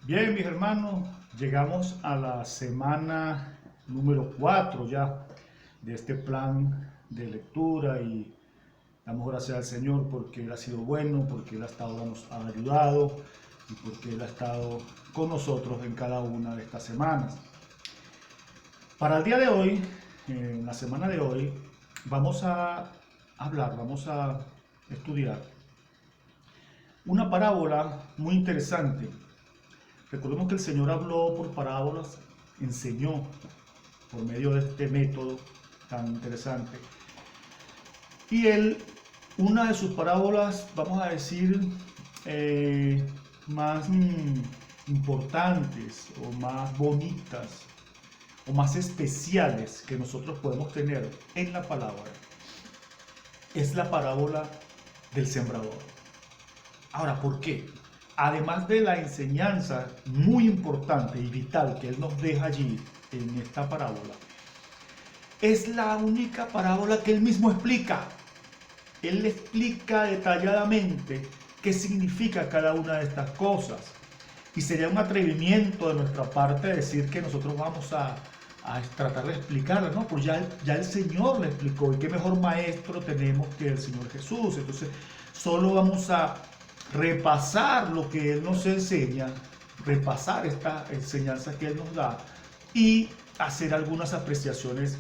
Bien, mis hermanos, llegamos a la semana número 4 ya de este plan de lectura y damos gracias al Señor porque Él ha sido bueno, porque Él nos ha ayudado y porque Él ha estado con nosotros en cada una de estas semanas. Para el día de hoy, en la semana de hoy, vamos a vamos a estudiar una parábola muy interesante. Recordemos que el Señor habló por parábolas, enseñó por medio de este método tan interesante. Y Él, una de sus parábolas, vamos a decir, más importantes o más bonitas o más especiales que nosotros podemos tener en la palabra, es la parábola del sembrador. Ahora, ¿por qué? Además de la enseñanza muy importante y vital que Él nos deja allí en esta parábola, es la única parábola que Él mismo explica. Él explica detalladamente qué significa cada una de estas cosas. Y sería un atrevimiento de nuestra parte decir que nosotros vamos a tratar de explicarla, ¿no? Pues ya el Señor le explicó, y qué mejor maestro tenemos que el Señor Jesús. Entonces, solo vamos a repasar lo que Él nos enseña, repasar esta enseñanza que Él nos da y hacer algunas apreciaciones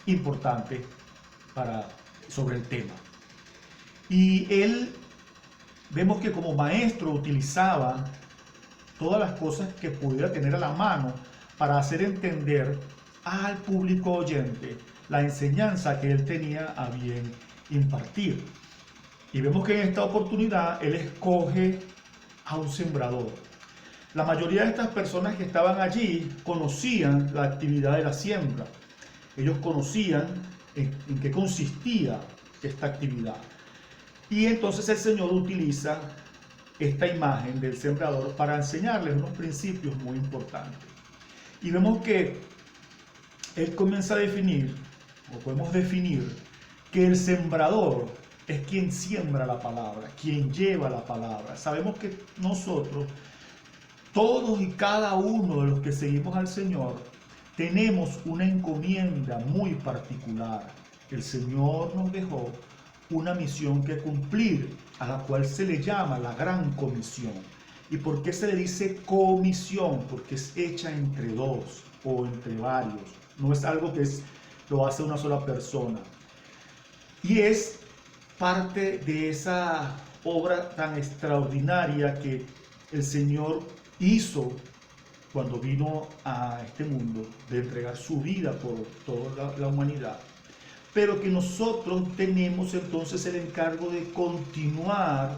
importantes sobre el tema. Y Él, vemos que como maestro utilizaba todas las cosas que pudiera tener a la mano para hacer entender al público oyente la enseñanza que Él tenía a bien impartir. Y vemos que en esta oportunidad Él escoge a un sembrador. La mayoría de estas personas que estaban allí conocían la actividad de la siembra. Ellos conocían en qué consistía esta actividad. Y entonces el Señor utiliza esta imagen del sembrador para enseñarles unos principios muy importantes. Y vemos que Él comienza a definir, o podemos definir, que el sembrador es quien siembra la palabra, quien lleva la palabra. Sabemos que nosotros, todos y cada uno de los que seguimos al Señor, tenemos una encomienda muy particular. El Señor nos dejó una misión que cumplir, a la cual se le llama la gran comisión. ¿Y por qué se le dice comisión? Porque es hecha entre dos o entre varios. No es algo que lo hace una sola persona. Y es parte de esa obra tan extraordinaria que el Señor hizo cuando vino a este mundo, de entregar su vida por toda la humanidad. Pero que nosotros tenemos entonces el encargo de continuar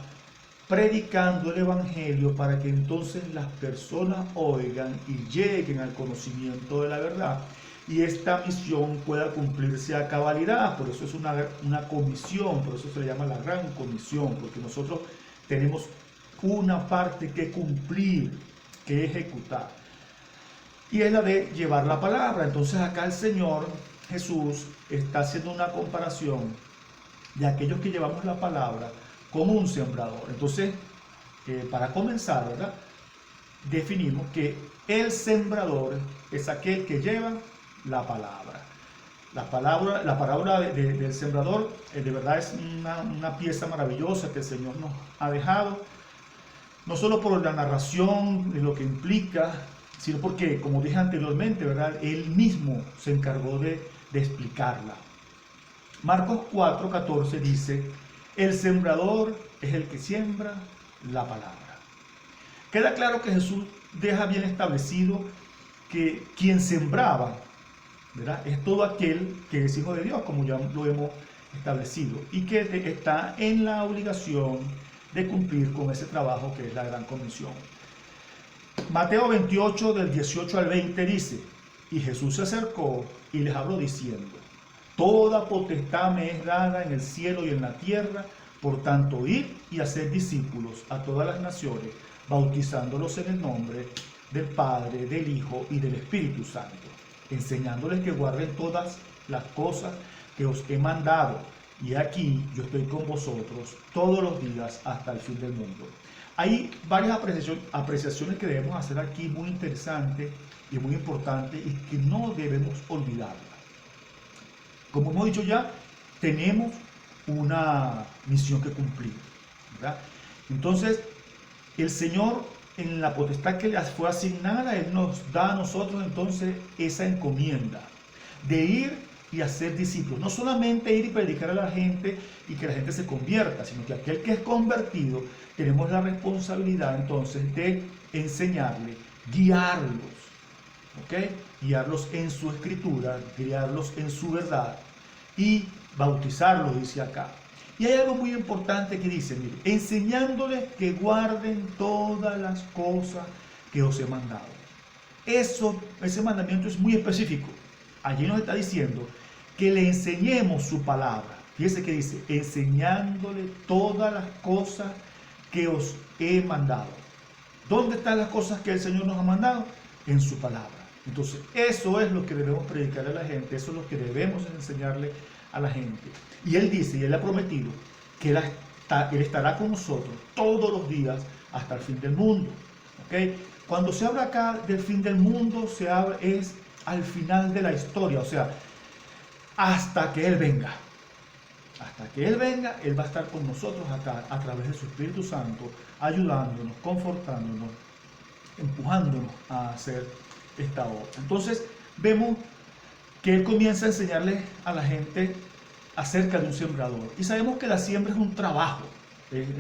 predicando el Evangelio para que entonces las personas oigan y lleguen al conocimiento de la verdad y esta misión pueda cumplirse a cabalidad. Por eso es una comisión, por eso se le llama la gran comisión, porque nosotros tenemos una parte que cumplir, que ejecutar, y es la de llevar la palabra. Entonces acá el Señor Jesús está haciendo una comparación de aquellos que llevamos la palabra como un sembrador. Entonces, para comenzar, ¿verdad?, definimos que el sembrador es aquel que lleva la palabra. La parábola del sembrador de verdad es una pieza maravillosa que el Señor nos ha dejado, no solo por la narración de lo que implica, sino porque, como dije anteriormente, ¿verdad?, Él mismo se encargó de explicarla. Marcos 4:14 dice: el sembrador es el que siembra la palabra. Queda claro que Jesús deja bien establecido que quien sembraba, ¿verdad?, es todo aquel que es hijo de Dios, como ya lo hemos establecido, y que está en la obligación de cumplir con ese trabajo que es la gran comisión. Mateo 28, del 18 al 20 dice: y Jesús se acercó y les habló diciendo: toda potestad me es dada en el cielo y en la tierra, por tanto id y haced discípulos a todas las naciones, bautizándolos en el nombre del Padre, del Hijo y del Espíritu Santo, enseñándoles que guarden todas las cosas que os he mandado. Y aquí yo estoy con vosotros todos los días hasta el fin del mundo. Hay varias apreciaciones que debemos hacer aquí muy interesantes y muy importantes y que no debemos olvidarlas. Como hemos dicho ya, tenemos una misión que cumplir, ¿verdad? Entonces, el Señor, en la potestad que le fue asignada, Él nos da a nosotros entonces esa encomienda de ir y hacer discípulos. No solamente ir y predicar a la gente y que la gente se convierta, sino que aquel que es convertido, tenemos la responsabilidad entonces de enseñarle, guiarlos, ¿ok? Guiarlos en su escritura, guiarlos en su verdad y bautizarlos, dice acá. Y hay algo muy importante que dice, mire, enseñándoles que guarden todas las cosas que os he mandado. Ese mandamiento es muy específico. Allí nos está diciendo que le enseñemos su palabra. Fíjese que dice, enseñándole todas las cosas que os he mandado. ¿Dónde están las cosas que el Señor nos ha mandado? En su palabra. Entonces, eso es lo que debemos predicarle a la gente, eso es lo que debemos enseñarle a la gente. Y Él dice, y Él ha prometido, que Él estará con nosotros todos los días hasta el fin del mundo. ¿Okay? Cuando se habla acá del fin del mundo, se habla es al final de la historia, o sea, hasta que Él venga. Hasta que Él venga, Él va a estar con nosotros acá a través de su Espíritu Santo, ayudándonos, confortándonos, empujándonos a hacer esta obra. Entonces, vemos que Él comienza a enseñarle a la gente acerca de un sembrador. Y sabemos que la siembra es un trabajo.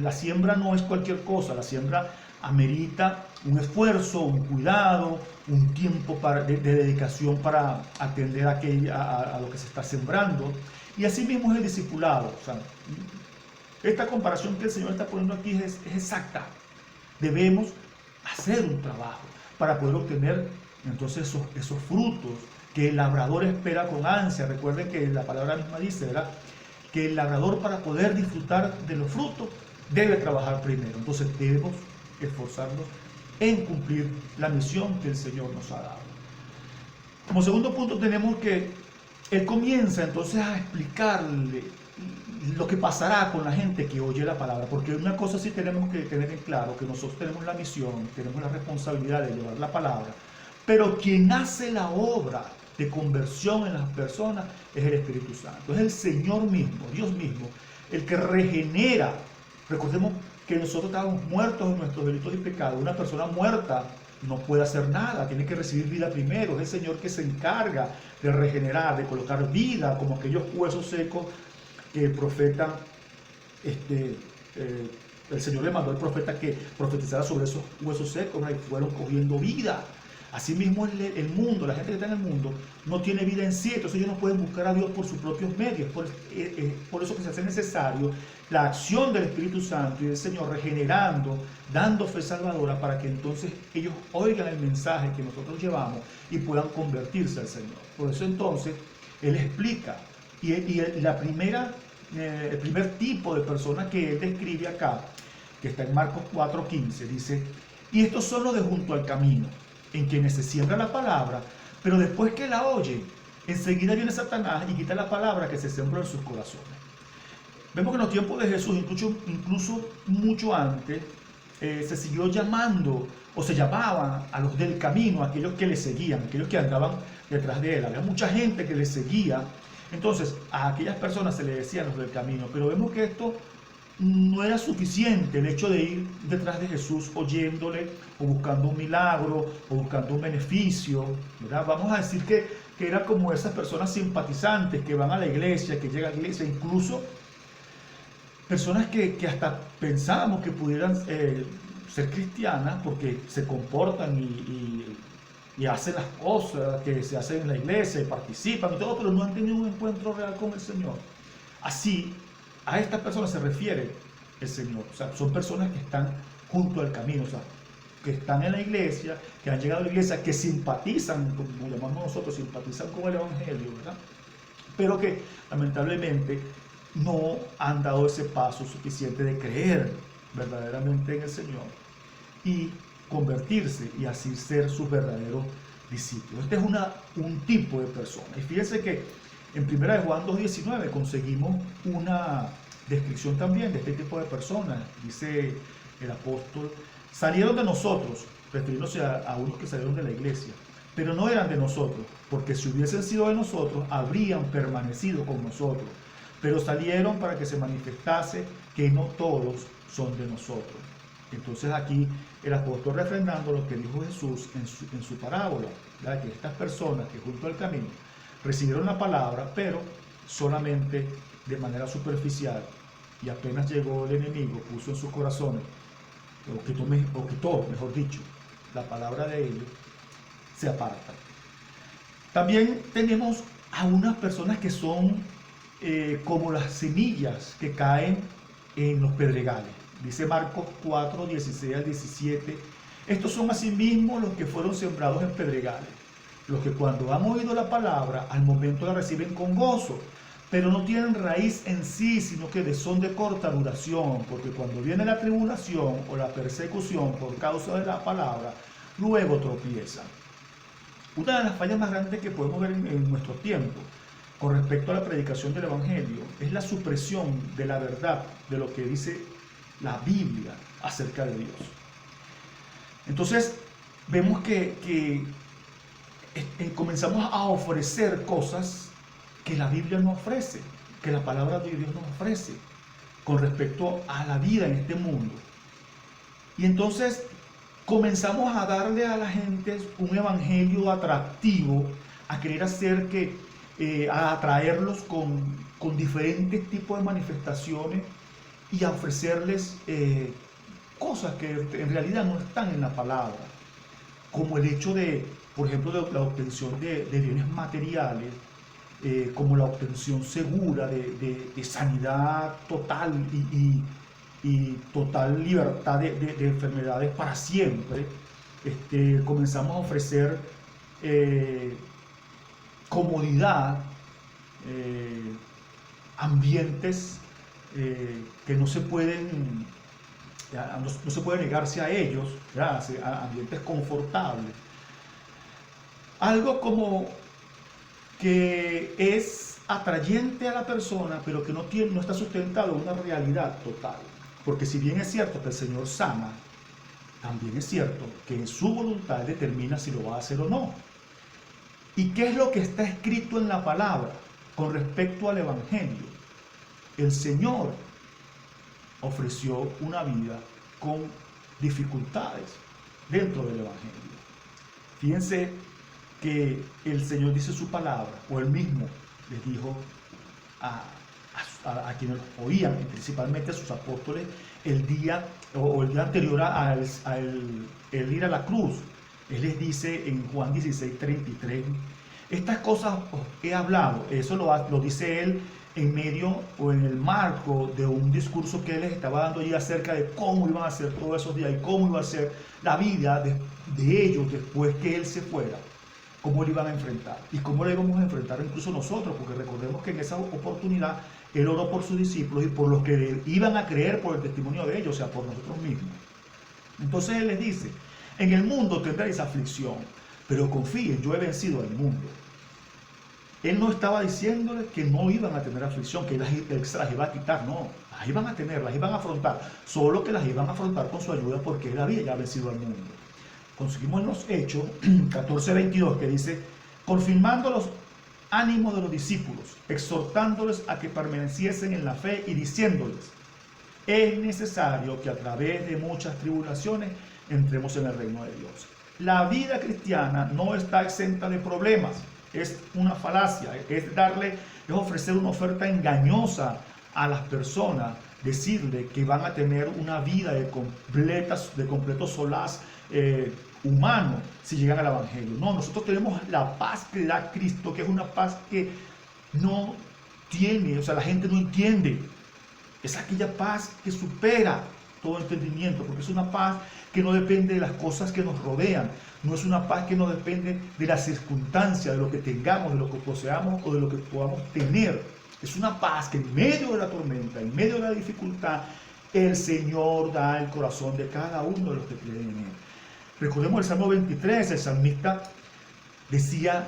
La siembra no es cualquier cosa, la siembra amerita un esfuerzo, un cuidado, un tiempo de dedicación para atender a lo que se está sembrando. Y así mismo es el discipulado. O sea, esta comparación que el Señor está poniendo aquí es exacta. Debemos hacer un trabajo para poder obtener entonces esos frutos que el labrador espera con ansia. Recuerden que la palabra misma dice, ¿verdad?, que el labrador, para poder disfrutar de los frutos, debe trabajar primero. Entonces debemos esforzarnos en cumplir la misión que el Señor nos ha dado. Como segundo punto tenemos que Él comienza entonces a explicarle lo que pasará con la gente que oye la palabra, porque una cosa sí tenemos que tener en claro, que nosotros tenemos la misión, tenemos la responsabilidad de llevar la palabra, pero quien hace la obra de conversión en las personas es el Espíritu Santo, es el Señor mismo, Dios mismo, el que regenera. Recordemos que nosotros estábamos muertos en nuestros delitos y pecados. Una persona muerta no puede hacer nada, tiene que recibir vida primero. Es el Señor que se encarga de regenerar, de colocar vida, como aquellos huesos secos que el profeta, el Señor le mandó al profeta que profetizara sobre esos huesos secos, y fueron cogiendo vida. Asimismo, el mundo, la gente que está en el mundo, no tiene vida en sí, entonces ellos no pueden buscar a Dios por sus propios medios. Por eso que se hace necesario la acción del Espíritu Santo y del Señor regenerando, dando fe salvadora, para que entonces ellos oigan el mensaje que nosotros llevamos y puedan convertirse al Señor. Por eso entonces Él explica, y el primer tipo de persona que Él describe acá, que está en Marcos 4:15, dice, y estos son los de junto al camino, en quienes se siembra la palabra, pero después que la oyen, enseguida viene Satanás y quita la palabra que se sembró en sus corazones. Vemos que en los tiempos de Jesús, incluso mucho antes, se siguió llamando, o se llamaban a los del camino, a aquellos que le seguían, aquellos que andaban detrás de Él. Había mucha gente que le seguía, entonces a aquellas personas se le decía los del camino, pero vemos que esto no era suficiente, el hecho de ir detrás de Jesús oyéndole o buscando un milagro o buscando un beneficio, ¿verdad? Vamos a decir que era como esas personas simpatizantes que van a la iglesia, que llegan a la iglesia, incluso personas que hasta pensábamos que pudieran ser cristianas porque se comportan y hacen las cosas que se hacen en la iglesia y participan y todo, pero no han tenido un encuentro real con el Señor. Así, a estas personas se refiere el Señor. O sea, son personas que están junto al camino, o sea, que están en la iglesia, que han llegado a la iglesia, que simpatizan, como llamamos nosotros, simpatizan con el Evangelio, ¿verdad? Pero que lamentablemente no han dado ese paso suficiente de creer verdaderamente en el Señor y convertirse y así ser sus verdaderos discípulos. Este es un tipo de persona. Y fíjense que en 1 Juan 2:19 conseguimos una descripción también de este tipo de personas. Dice el apóstol, salieron de nosotros, refiriéndose a unos que salieron de la iglesia, pero no eran de nosotros, porque si hubiesen sido de nosotros, habrían permanecido con nosotros. Pero salieron para que se manifestase que no todos son de nosotros. Entonces aquí el apóstol refrendando lo que dijo Jesús en su parábola, ¿verdad? Que estas personas que junto al camino recibieron la palabra, pero solamente de manera superficial, y apenas llegó el enemigo, puso en sus corazones, o quitó, mejor dicho, la palabra de ellos, se apartan. También tenemos a unas personas que son como las semillas que caen en los pedregales. Dice Marcos 4, 16 al 17, estos son asimismo los que fueron sembrados en pedregales, los que cuando han oído la palabra, al momento la reciben con gozo, pero no tienen raíz en sí, sino que son de corta duración, porque cuando viene la tribulación o la persecución por causa de la palabra, luego tropiezan. Una de las fallas más grandes que podemos ver en nuestro tiempo con respecto a la predicación del Evangelio es la supresión de la verdad de lo que dice la Biblia acerca de Dios. Entonces vemos que comenzamos a ofrecer cosas que la Biblia no ofrece, que la palabra de Dios nos ofrece con respecto a la vida en este mundo. Y entonces comenzamos a darle a la gente un evangelio atractivo, a querer hacer a atraerlos con diferentes tipos de manifestaciones y a ofrecerles cosas que en realidad no están en la palabra, como el hecho de, por ejemplo, de la obtención de bienes materiales, como la obtención segura de sanidad total y total libertad de enfermedades para siempre. Comenzamos a ofrecer comodidad, ambientes que no se pueden negarse a ellos, ambientes confortables. Algo como que es atrayente a la persona, pero que no está sustentado en una realidad total. Porque si bien es cierto que el Señor sana, también es cierto que en su voluntad determina si lo va a hacer o no. ¿Y qué es lo que está escrito en la palabra con respecto al Evangelio? El Señor ofreció una vida con dificultades dentro del Evangelio. Fíjense que el Señor dice su palabra, o Él mismo les dijo a quienes oían, principalmente a sus apóstoles, el día anterior al ir a la cruz. Él les dice en Juan 16:33, estas cosas os he hablado. Eso lo dice Él en medio o en el marco de un discurso que Él les estaba dando allí acerca de cómo iban a ser todos esos días y cómo iba a ser la vida de ellos después que Él se fuera, cómo lo iban a enfrentar y cómo lo íbamos a enfrentar incluso nosotros, porque recordemos que en esa oportunidad Él oró por sus discípulos y por los que iban a creer por el testimonio de ellos, o sea, por nosotros mismos. Entonces Él les dice, en el mundo tendréis aflicción, pero confíen, yo he vencido al mundo. Él no estaba diciéndoles que no iban a tener aflicción, que Él se las iba a quitar, no, las iban a tener, las iban a afrontar, solo que las iban a afrontar con su ayuda porque Él había ya vencido al mundo. Conseguimos en los Hechos 14:22 que dice, confirmando los ánimos de los discípulos, exhortándoles a que permaneciesen en la fe y diciéndoles, es necesario que a través de muchas tribulaciones entremos en el reino de Dios. La vida cristiana no está exenta de problemas, es una falacia, es ofrecer una oferta engañosa a las personas, decirle que van a tener una vida de completo solaz humano si llegan al Evangelio. No, nosotros tenemos la paz que da Cristo, que es una paz que no tiene, o sea, la gente no entiende. Es aquella paz que supera todo entendimiento, porque es una paz que no depende de las cosas que nos rodean, no es una paz que no depende de las circunstancias, de lo que tengamos, de lo que poseamos o de lo que podamos tener. Es una paz que en medio de la tormenta, en medio de la dificultad, el Señor da el corazón de cada uno de los que creen en Él. Recordemos el Salmo 23, el salmista decía,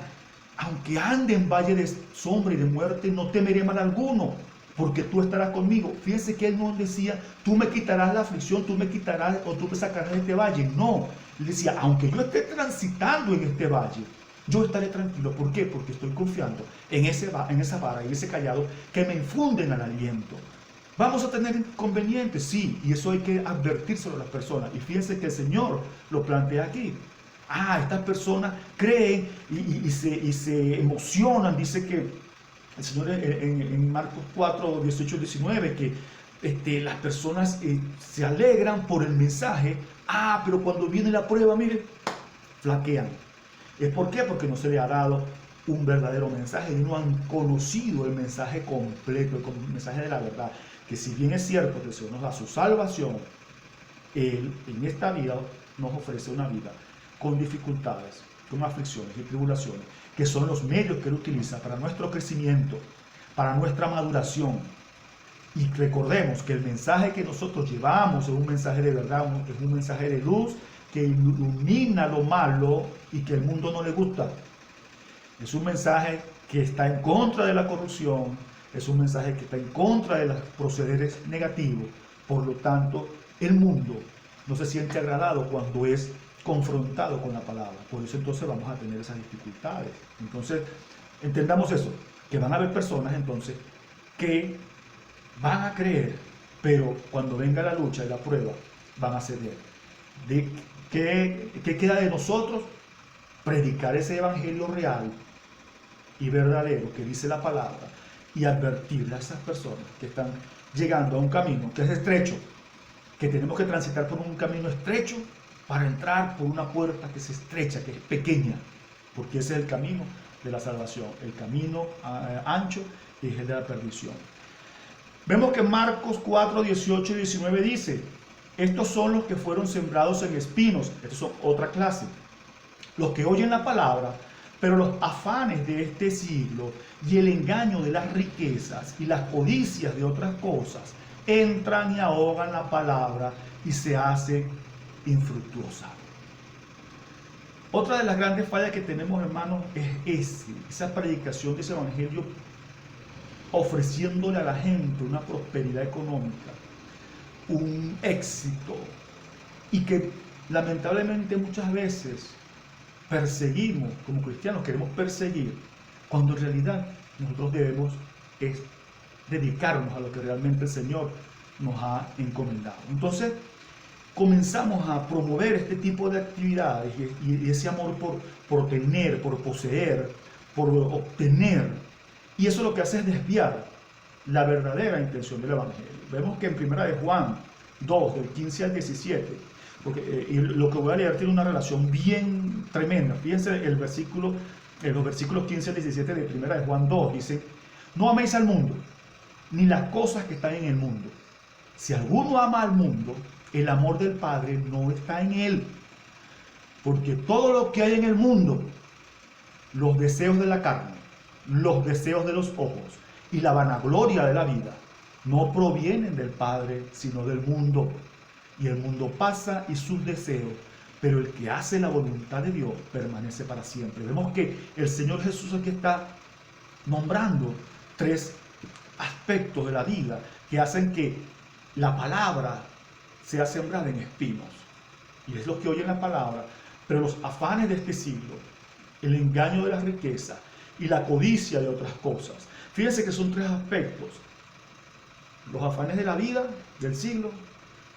aunque ande en valle de sombra y de muerte, no temeré mal alguno, porque tú estarás conmigo. Fíjense que él no decía, tú me quitarás la aflicción, tú me quitarás o tú me sacarás de este valle. No, él decía, aunque yo esté transitando en este valle, yo estaré tranquilo. ¿Por qué? Porque estoy confiando en esa vara y ese callado que me infunden al aliento. Vamos a tener inconvenientes, sí, y eso hay que advertírselo a las personas. Y fíjense que el Señor lo plantea aquí. Estas personas creen y se emocionan. Dice que el Señor en Marcos 4, 18, 19, que las personas se alegran por el mensaje. Pero cuando viene la prueba, miren, flaquean. ¿Por qué? Porque no se le ha dado un verdadero mensaje y no han conocido el mensaje completo, el mensaje de la verdad. Que si bien es cierto que el Señor nos da su salvación, Él en esta vida nos ofrece una vida con dificultades, con aflicciones y tribulaciones, que son los medios que Él utiliza para nuestro crecimiento, para nuestra maduración. Y recordemos que el mensaje que nosotros llevamos es un mensaje de verdad, es un mensaje de luz que ilumina lo malo y que el mundo no le gusta. Es un mensaje que está en contra de la corrupción, es un mensaje que está en contra de los procederes negativos. Por lo tanto, el mundo no se siente agradado cuando es confrontado con la palabra. Por eso entonces vamos a tener esas dificultades. Entonces, entendamos eso, que van a haber personas entonces que van a creer, pero cuando venga la lucha y la prueba, van a ceder. ¿Qué queda de nosotros? Predicar ese evangelio real y verdadero que dice la palabra y advertirle a esas personas que están llegando a un camino que es estrecho, que tenemos que transitar por un camino estrecho para entrar por una puerta que es estrecha, que es pequeña, porque ese es el camino de la salvación. El camino ancho es el de la perdición. Vemos que Marcos 4, 18 y 19 dice, estos son los que fueron sembrados en espinos. Estos son otra clase. Los que oyen la palabra, pero los afanes de este siglo y el engaño de las riquezas y las codicias de otras cosas entran y ahogan la palabra y se hace infructuosa. Otra de las grandes fallas que tenemos, hermanos, es esa predicación de ese evangelio ofreciéndole a la gente una prosperidad económica, un éxito, y que lamentablemente muchas veces perseguimos, como cristianos queremos perseguir, cuando en realidad nosotros debemos dedicarnos a lo que realmente el Señor nos ha encomendado. Entonces comenzamos a promover este tipo de actividades y ese amor por tener, por poseer, por obtener, y eso lo que hace es desviar la verdadera intención del Evangelio. Vemos que en 1 de Juan 2, del 15 al 17, porque lo que voy a leer tiene una relación bien tremenda. Fíjense los versículos 15 al 17 de 1 de Juan 2, dice, no améis al mundo, ni las cosas que están en el mundo. Si alguno ama al mundo, el amor del Padre no está en él. Porque todo lo que hay en el mundo, los deseos de la carne, los deseos de los ojos y la vanagloria de la vida, no provienen del Padre, sino del mundo. Y el mundo pasa y sus deseos, pero el que hace la voluntad de Dios permanece para siempre. Vemos que el Señor Jesús aquí está nombrando tres aspectos de la vida que hacen que la palabra sea sembrada en espinos. Y es lo que oyen la palabra, pero los afanes de este siglo, el engaño de la riqueza y la codicia de otras cosas. Fíjense que son tres aspectos: los afanes de la vida, del siglo,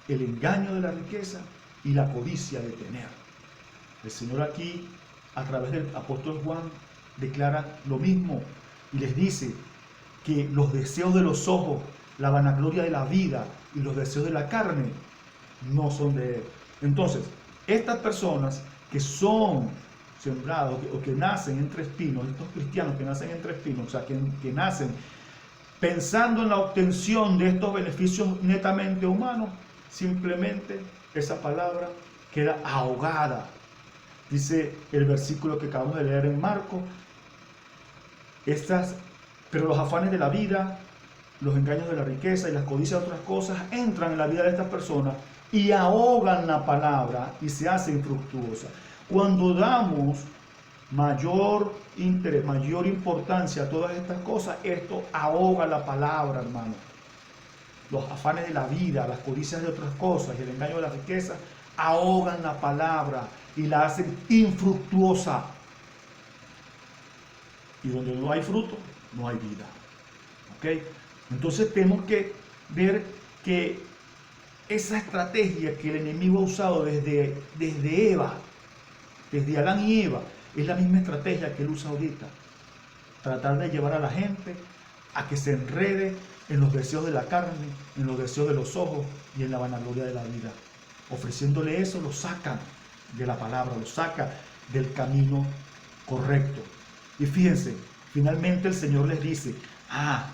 el engaño de la riqueza y la codicia de tener. El Señor aquí, a través del apóstol Juan, declara lo mismo y les dice que los deseos de los ojos, la vanagloria de la vida y los deseos de la carne no son de Él. Entonces, estas personas que son sembrados o que nacen entre espinos, estos cristianos que nacen entre espinos, o sea, que nacen pensando en la obtención de estos beneficios netamente humanos, simplemente esa palabra queda ahogada. Dice el versículo que acabamos de leer en Marcos, pero los afanes de la vida, los engaños de la riqueza y las codicias de otras cosas entran en la vida de estas personas y ahogan la palabra y se hace infructuosa. Cuando damos mayor interés, mayor importancia a todas estas cosas, esto ahoga la palabra, hermano. Los afanes de la vida, las codicias de otras cosas y el engaño de la riqueza ahogan la palabra y la hacen infructuosa. Y donde no hay fruto, no hay vida. ¿Ok? Entonces tenemos que ver que esa estrategia que el enemigo ha usado desde Eva, desde Adán y Eva, es la misma estrategia que él usa ahorita. Tratar de llevar a la gente a que se enrede en los deseos de la carne, en los deseos de los ojos y en la vanagloria de la vida. Ofreciéndole eso, lo sacan de la palabra, lo saca del camino correcto. Y fíjense, finalmente el Señor les dice,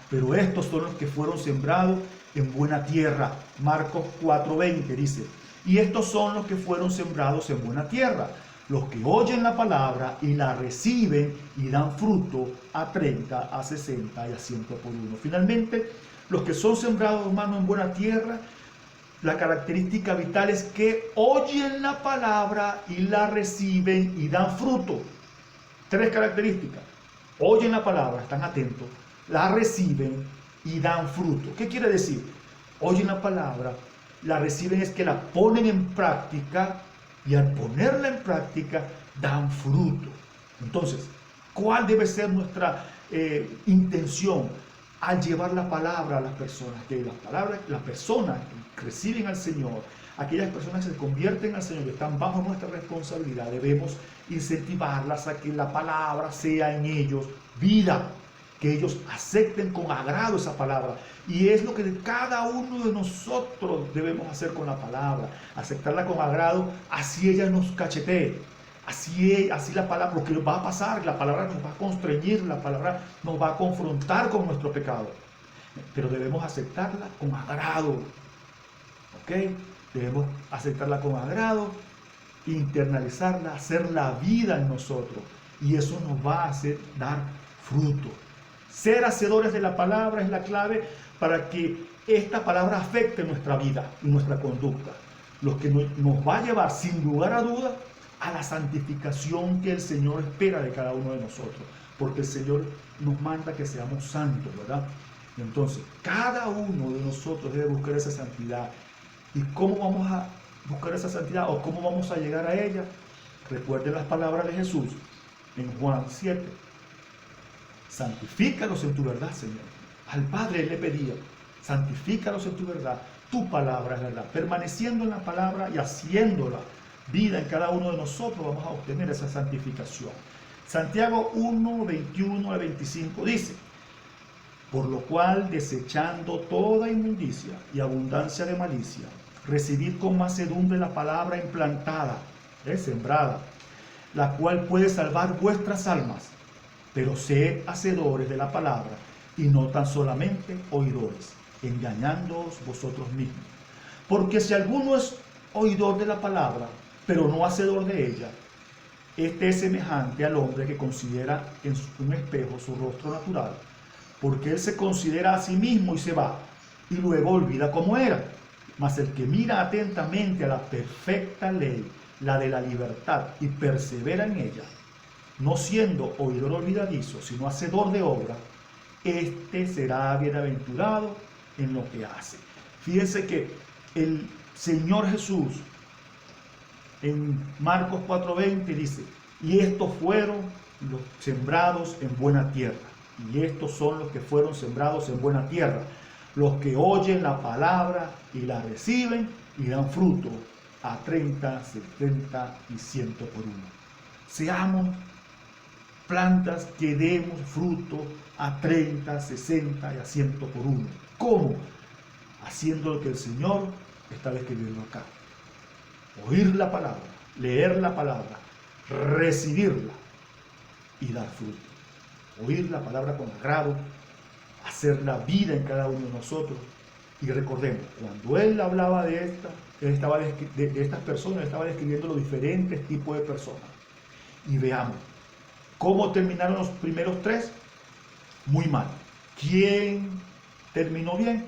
pero estos son los que fueron sembrados en buena tierra. Marcos 4:20 dice, y estos son los que fueron sembrados en buena tierra, los que oyen la palabra y la reciben y dan fruto a 30, a 60 y a 100 por uno. Finalmente, los que son sembrados, hermano, en buena tierra, la característica vital es que oyen la palabra y la reciben y dan fruto. 3 características. Oyen la palabra, están atentos, la reciben y dan fruto. ¿Qué quiere decir? Oyen la palabra, la reciben es que la ponen en práctica y al ponerla en práctica dan fruto. Entonces, ¿cuál debe ser nuestra intención al llevar la palabra a las personas? Que las personas que reciben al Señor, aquellas personas que se convierten al Señor, que están bajo nuestra responsabilidad, debemos incentivarlas a que la palabra sea en ellos vida, que ellos acepten con agrado esa palabra. Y es lo que cada uno de nosotros debemos hacer con la palabra, aceptarla con agrado, así ella nos cachetee. Así la palabra, lo que va a pasar, la palabra nos va a constreñir, la palabra nos va a confrontar con nuestro pecado. Pero debemos aceptarla con agrado. ¿Ok? Debemos aceptarla con agrado, internalizarla, hacerla vida en nosotros. Y eso nos va a hacer dar fruto. Ser hacedores de la palabra es la clave para que esta palabra afecte nuestra vida y nuestra conducta. Lo que nos va a llevar, sin lugar a dudas, a la santificación que el Señor espera de cada uno de nosotros. Porque el Señor nos manda que seamos santos, ¿verdad? Entonces, cada uno de nosotros debe buscar esa santidad. ¿Y cómo vamos a buscar esa santidad o cómo vamos a llegar a ella? Recuerden las palabras de Jesús en Juan 7. Santifícalos en tu verdad, Señor. Al Padre le pedía, santifícalos en tu verdad. Tu palabra es verdad. Permaneciendo en la palabra y haciéndola vida en cada uno de nosotros, vamos a obtener esa santificación. Santiago 1, 21 al 25 dice, por lo cual, desechando toda inmundicia y abundancia de malicia, recibid con mansedumbre la palabra implantada, sembrada, la cual puede salvar vuestras almas. Pero sed hacedores de la palabra y no tan solamente oidores, engañándoos vosotros mismos. Porque si alguno es oidor de la palabra, pero no hacedor de ella, este es semejante al hombre que considera en un espejo su rostro natural, porque él se considera a sí mismo y se va, y luego olvida cómo era. Mas el que mira atentamente a la perfecta ley, la de la libertad, y persevera en ella, no siendo oidor olvidadizo, sino hacedor de obra, este será bienaventurado en lo que hace. Fíjense que el Señor Jesús en Marcos 4:20 dice, y estos fueron los sembrados en buena tierra. Y estos son los que fueron sembrados en buena tierra, los que oyen la palabra y la reciben y dan fruto a 30, 70 y 100 por uno. Seamos plantas que demos fruto a 30, 60 y a 100 por uno. ¿Cómo? Haciendo lo que el Señor está describiendo acá. Oír la palabra, leer la palabra, recibirla y dar fruto. Oír la palabra con agrado, hacer la vida en cada uno de nosotros. Y recordemos, cuando él hablaba de estas personas, estaba describiendo los diferentes tipos de personas. Y veamos, ¿cómo terminaron los primeros 3? Muy mal. ¿Quién terminó bien?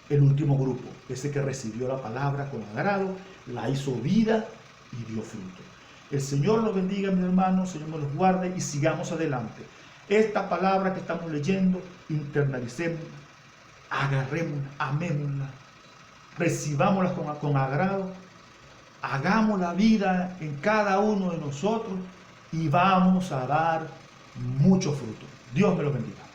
El último grupo, ese que recibió la palabra con agrado, la hizo vida y dio fruto. El Señor los bendiga, mis hermanos, el Señor nos los guarde y sigamos adelante. Esta palabra que estamos leyendo, internalicémosla, agarrémosla, amémosla, recibámosla con agrado, hagamos la vida en cada uno de nosotros y vamos a dar mucho fruto. Dios me lo bendiga.